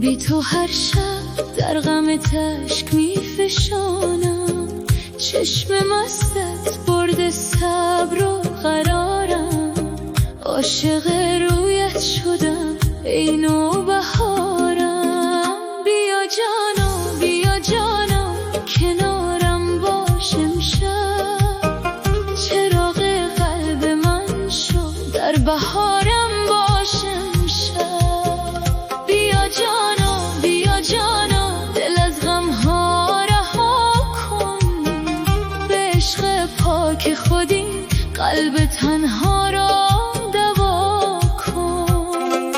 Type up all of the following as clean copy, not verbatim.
بی تو هر شب در غم تشک میفشانم، چشم مستت برده صبر و قرارم، عاشق رویت شدم ای نوبهارم. بیا جانا بیا جانا کنارم باش امشب، چراغ قلب من شو در بهارم باش امشب. بیا جانا بیا جانا دل از غم ها رها کن، به عشق پاک خودی قلب تنها را دوا کن.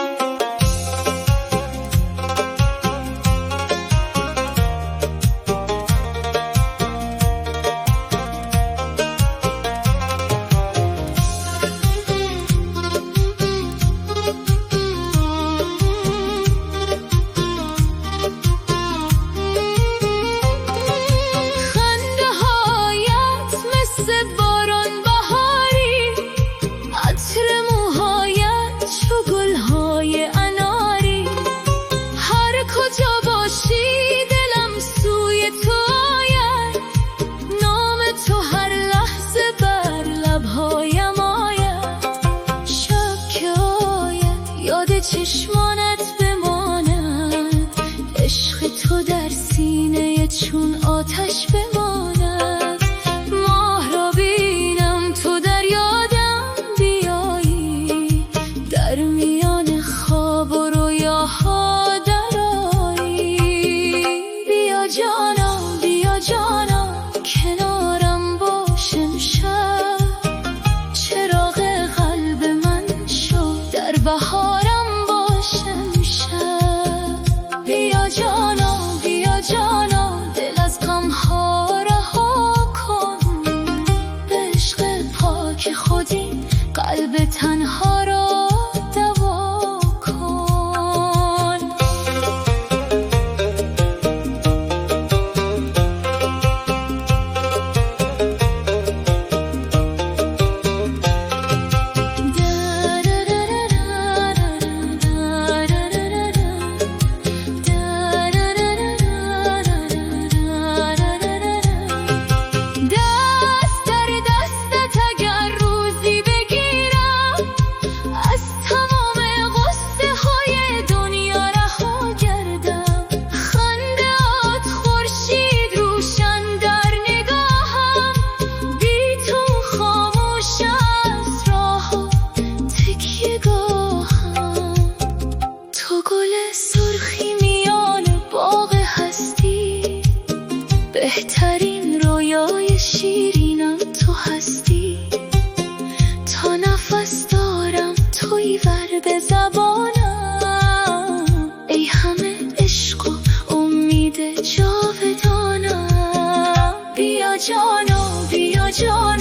خنده هایت مثل باران بهاری، عطر موهایت چو گلهای اناری، هر کجا باشی دلم سوی تو آید، نام تو هر لحظه بر لبهایم آید. شب که آید یاد چشمانت بماند، عشق تو در سینه چون آتش بماند. ماه را بینم تو در یادم بیایی، در میان خواب و رویاها درآیی. بیا جانا بیا جانا کنارم باش امشب، چراغ قلب من شو در بهارم باش امشب. بیا جانا بیا جانا دل از غم ها رها کن، به عشق پاک خودی قلب تنها را دوا کن. دست در دستت اگر روزی بگیرم، از تمام غصه های دنیا رها گردم. خنده‌ات خورشید روشن در نگاهم، بی تو خاموش است راه‌ها تکیه‌گاهم. تو گل سرخی میان باغ هستی، بهترین رویای شیرینم تو هستی. تا نفس دارم توی ور به زبانم، ای همه عشق و امید جاودانم. بیا جانا بیا جانا